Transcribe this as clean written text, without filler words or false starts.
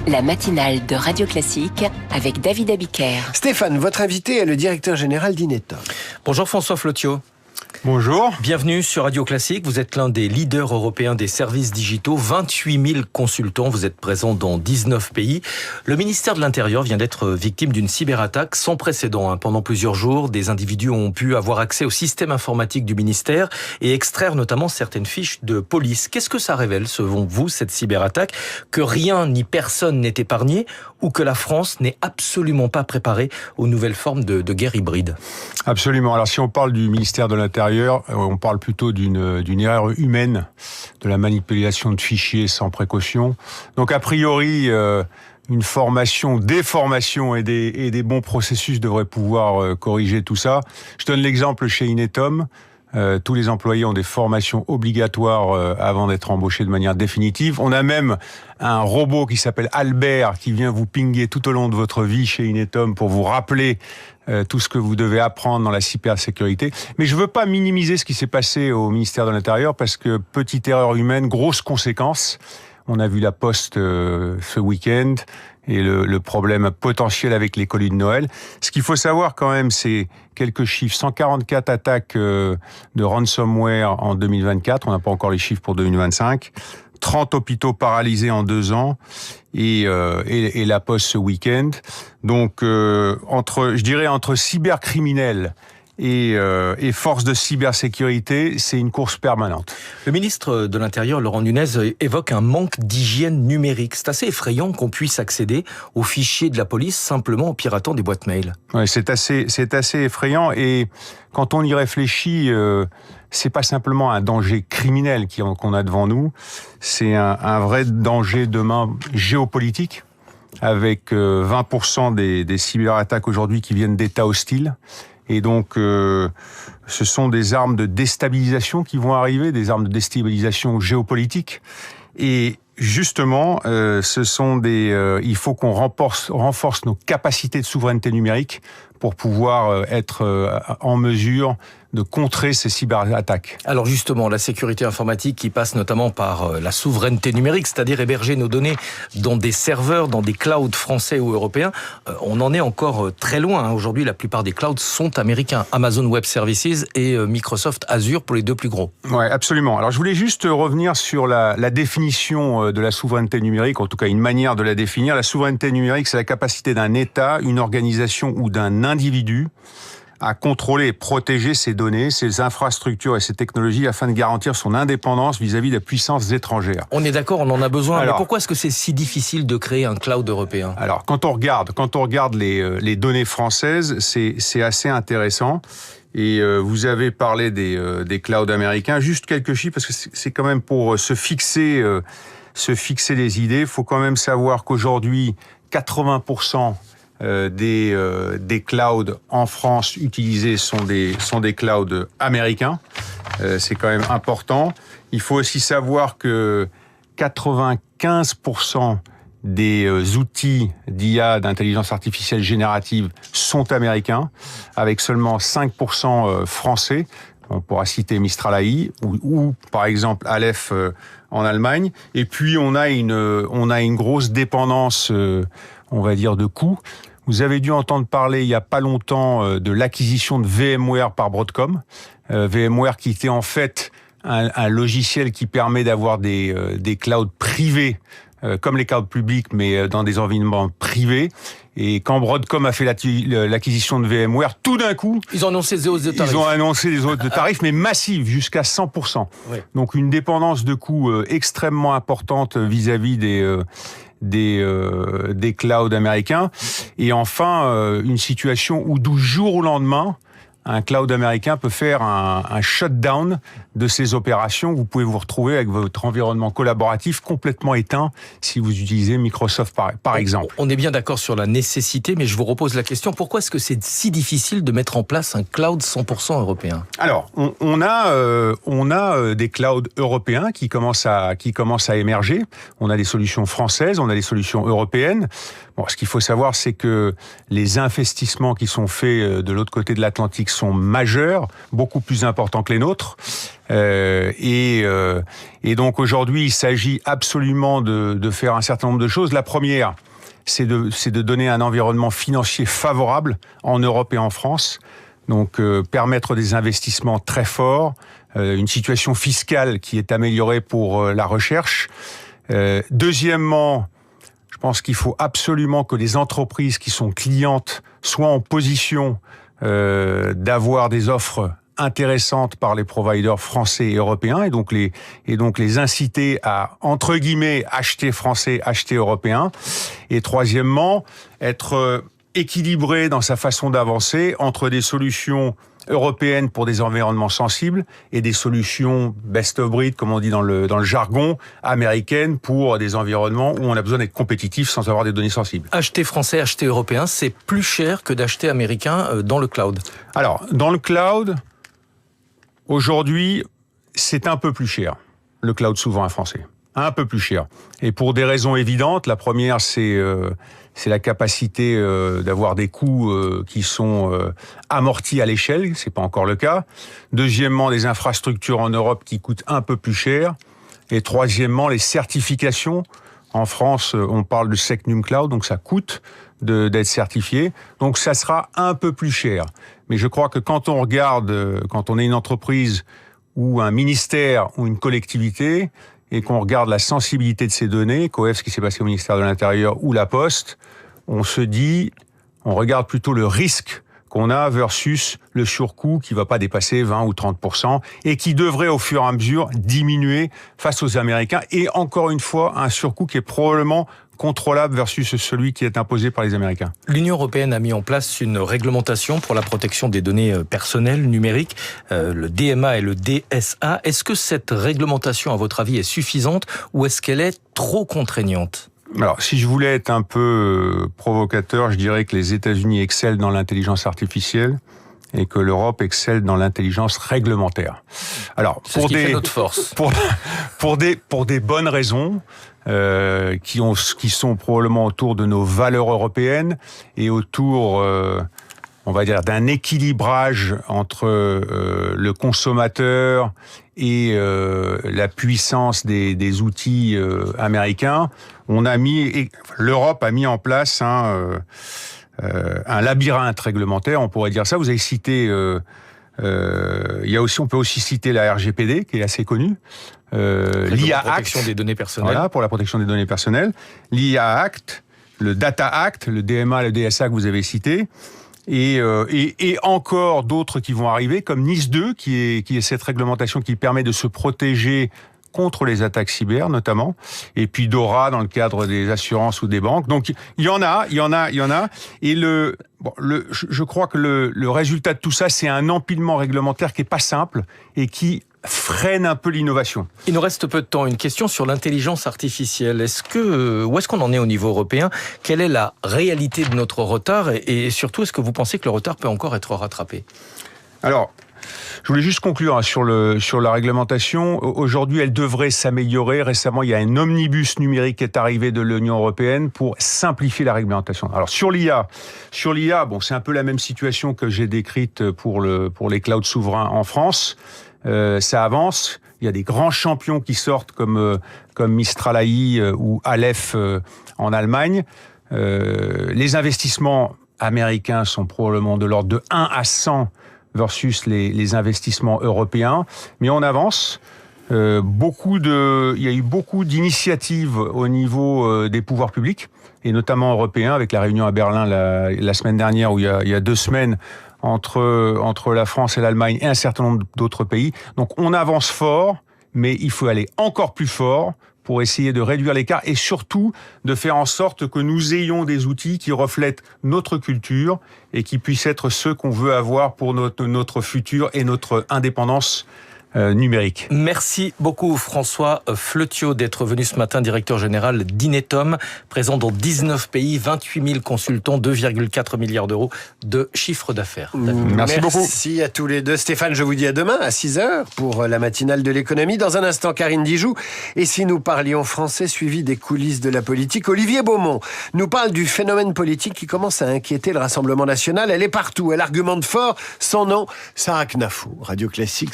La matinale de Radio Classique avec David Abiker. Stéphane, votre invité est le directeur général d'Inetom. Bonjour François Flottiot. Bonjour. Bienvenue sur Radio Classique. Vous êtes l'un des leaders européens des services digitaux. 28 000 consultants. Vous êtes présents dans 19 pays. Le ministère de l'Intérieur vient d'être victime d'une cyberattaque sans précédent. Pendant plusieurs jours, des individus ont pu avoir accès au système informatique du ministère et extraire notamment certaines fiches de police. Qu'est-ce que ça révèle, selon vous, cette cyberattaque? Que rien ni personne n'est épargné ou que la France n'est absolument pas préparée aux nouvelles formes de guerre hybride? Absolument. Alors si on parle du ministère de l'Intérieur, on parle plutôt d'une erreur humaine, de la manipulation de fichiers sans précaution. Donc a priori, une formation, des formations et des bons processus devraient pouvoir corriger tout ça. Je donne l'exemple chez Inetom. Tous les employés ont des formations obligatoires avant d'être embauchés de manière définitive. On a même un robot qui s'appelle Albert qui vient vous pinguer tout au long de votre vie chez Inetom pour vous rappeler tout ce que vous devez apprendre dans la cybersécurité. Mais je veux pas minimiser ce qui s'est passé au ministère de l'Intérieur parce que petite erreur humaine, grosse conséquence. On a vu la Poste ce week-end et le problème potentiel avec les colis de Noël. Ce qu'il faut savoir quand même, c'est quelques chiffres. 144 attaques de ransomware en 2024. On n'a pas encore les chiffres pour 2025. 30 hôpitaux paralysés en 2 ans et la Poste ce week-end. Donc entre cybercriminels et forces de cybersécurité, c'est une course permanente. Le ministre de l'Intérieur, Laurent Nunez, évoque un manque d'hygiène numérique. C'est assez effrayant qu'on puisse accéder aux fichiers de la police simplement en piratant des boîtes mail. Ouais, c'est assez effrayant et quand on y réfléchit, c'est pas simplement un danger criminel qu'on a devant nous, c'est un vrai danger demain géopolitique, avec 20% des cyberattaques aujourd'hui qui viennent d'États hostiles. Et donc, ce sont des armes de déstabilisation qui vont arriver, des armes de déstabilisation géopolitique. Et justement, il faut qu'on renforce nos capacités de souveraineté numérique pour pouvoir être en mesure de contrer ces cyberattaques. Alors justement, la sécurité informatique qui passe notamment par la souveraineté numérique, c'est-à-dire héberger nos données dans des serveurs, dans des clouds français ou européens, on en est encore très loin. Aujourd'hui, la plupart des clouds sont américains. Amazon Web Services et Microsoft Azure pour les 2 plus gros. Ouais, absolument. Alors je voulais juste revenir sur la définition de la souveraineté numérique, en tout cas une manière de la définir. La souveraineté numérique, c'est la capacité d'un État, une organisation ou d'un individu à contrôler et protéger ses données, ses infrastructures et ses technologies afin de garantir son indépendance vis-à-vis des puissances étrangères. On est d'accord, on en a besoin. Alors, mais pourquoi est-ce que c'est si difficile de créer un cloud européen? Alors, quand on regarde les données françaises, c'est assez intéressant. Et vous avez parlé des clouds américains. Juste quelques chiffres, parce que c'est quand même pour se fixer des idées. Il faut quand même savoir qu'aujourd'hui, 80% des clouds en France utilisés sont des clouds américains. C'est quand même important. Il faut aussi savoir que 95% des outils d'IA, d'intelligence artificielle générative, sont américains, avec seulement 5% français. On pourra citer Mistral AI ou par exemple Aleph en Allemagne. Et puis on a une grosse dépendance, on va dire, de coûts. Vous avez dû entendre parler il y a pas longtemps de l'acquisition de VMware par Broadcom. VMware qui était en fait un logiciel qui permet d'avoir des clouds privés, comme les clouds publics, mais dans des environnements privés. Et quand Broadcom a fait l'acquisition de VMware, tout d'un coup, ils ont annoncé des hausses de tarifs. Ils ont annoncé des hausses de tarifs, mais massives, jusqu'à 100%. Oui. Donc une dépendance de coûts extrêmement importante vis-à-vis des clouds américains. Et enfin, une situation où du jour au lendemain, un cloud américain peut faire un shutdown de ses opérations. Vous pouvez vous retrouver avec votre environnement collaboratif complètement éteint si vous utilisez Microsoft par exemple. On est bien d'accord sur la nécessité, mais je vous repose la question, pourquoi est-ce que c'est si difficile de mettre en place un cloud 100% européen? Alors, on a des clouds européens qui commencent à émerger. On a des solutions françaises, on a des solutions européennes. Bon, ce qu'il faut savoir, c'est que les investissements qui sont faits de l'autre côté de l'Atlantique sont majeurs, beaucoup plus importants que les nôtres. Et donc aujourd'hui, il s'agit absolument de faire un certain nombre de choses. La première, c'est de donner un environnement financier favorable en Europe et en France. Donc permettre des investissements très forts, une situation fiscale qui est améliorée pour la recherche. Deuxièmement, je pense qu'il faut absolument que les entreprises qui sont clientes soient en position d'avoir des offres intéressantes par les providers français et européens, et donc les inciter à, entre guillemets, acheter français, acheter européen. Et troisièmement, être équilibré dans sa façon d'avancer entre des solutions européennes pour des environnements sensibles et des solutions best of breed, comme on dit dans le jargon, américaines pour des environnements où on a besoin d'être compétitif sans avoir des données sensibles. Acheter français, acheter européen, c'est plus cher que d'acheter américain dans le cloud. Alors, dans le cloud, aujourd'hui, c'est un peu plus cher, le cloud souverain français. Un peu plus cher. Et pour des raisons évidentes. La première, c'est la capacité d'avoir des coûts qui sont amortis à l'échelle. C'est pas encore le cas. Deuxièmement, des infrastructures en Europe qui coûtent un peu plus cher. Et troisièmement, les certifications. En France, on parle de Secnum Cloud, donc ça coûte d'être certifié. Donc ça sera un peu plus cher. Mais je crois que quand on regarde, quand on est une entreprise ou un ministère ou une collectivité, et qu'on regarde la sensibilité de ces données, qu'OF, ce qui s'est passé au ministère de l'Intérieur ou la Poste, on se dit, on regarde plutôt le risque qu'on a versus le surcoût qui va pas dépasser 20 ou 30% et qui devrait au fur et à mesure diminuer face aux Américains. Et encore une fois, un surcoût qui est probablement contrôlable versus celui qui est imposé par les Américains. L'Union européenne a mis en place une réglementation pour la protection des données personnelles numériques, le DMA et le DSA. Est-ce que cette réglementation, à votre avis, est suffisante ou est-ce qu'elle est trop contraignante ? Alors, si je voulais être un peu provocateur, je dirais que les États-Unis excellent dans l'intelligence artificielle et que l'Europe excelle dans l'intelligence réglementaire. Alors, pour des notre force. Pour des bonnes raisons. Qui sont probablement autour de nos valeurs européennes et autour, on va dire, d'un équilibrage entre le consommateur et la puissance des outils américains. L'Europe a mis en place un labyrinthe réglementaire, on pourrait dire ça. Vous avez cité, on peut aussi citer la RGPD, qui est assez connue. L'IA Act, protection des données personnelles. Voilà, pour la protection des données personnelles. L'IA Act, le Data Act, le DMA, le DSA que vous avez cité, et encore d'autres qui vont arriver, comme NIS 2, qui est cette réglementation qui permet de se protéger contre les attaques cyber, notamment, et puis DORA dans le cadre des assurances ou des banques. Donc, il y en a. Et je crois que le résultat de tout ça, c'est un empilement réglementaire qui est pas simple et qui freine un peu l'innovation. Il nous reste peu de temps. Une question sur l'intelligence artificielle. Où est-ce qu'on en est au niveau européen ? Quelle est la réalité de notre retard ? Et surtout, est-ce que vous pensez que le retard peut encore être rattrapé ? Alors, je voulais juste conclure sur la réglementation. Aujourd'hui, elle devrait s'améliorer. Récemment, il y a un omnibus numérique qui est arrivé de l'Union européenne pour simplifier la réglementation. Alors, sur l'IA, bon, c'est un peu la même situation que j'ai décrite pour les clouds souverains en France. Ça avance. Il y a des grands champions qui sortent comme Mistral AI ou Aleph en Allemagne. Les investissements américains sont probablement de l'ordre de 1 à 100 versus les investissements européens. Mais on avance. Il y a eu beaucoup d'initiatives au niveau des pouvoirs publics, et notamment européens, avec la réunion à Berlin la semaine dernière, où il y a 2 semaines, entre la France et l'Allemagne et un certain nombre d'autres pays. Donc on avance fort, mais il faut aller encore plus fort pour essayer de réduire l'écart et surtout de faire en sorte que nous ayons des outils qui reflètent notre culture et qui puissent être ceux qu'on veut avoir pour notre futur et notre indépendance numérique. Merci beaucoup François Fleutiot d'être venu ce matin, directeur général d'Inetom, présent dans 19 pays, 28 000 consultants, 2,4 milliards d'euros de chiffre d'affaires. Merci beaucoup. Merci à tous les deux. Stéphane, je vous dis à demain à 6h pour la matinale de l'économie. Dans un instant, Karine Dijoux. Et si nous parlions français, suivi des coulisses de la politique, Olivier Beaumont nous parle du phénomène politique qui commence à inquiéter le Rassemblement national. Elle est partout, elle argumente fort. Son nom, Sarah Knafou, Radio Classique.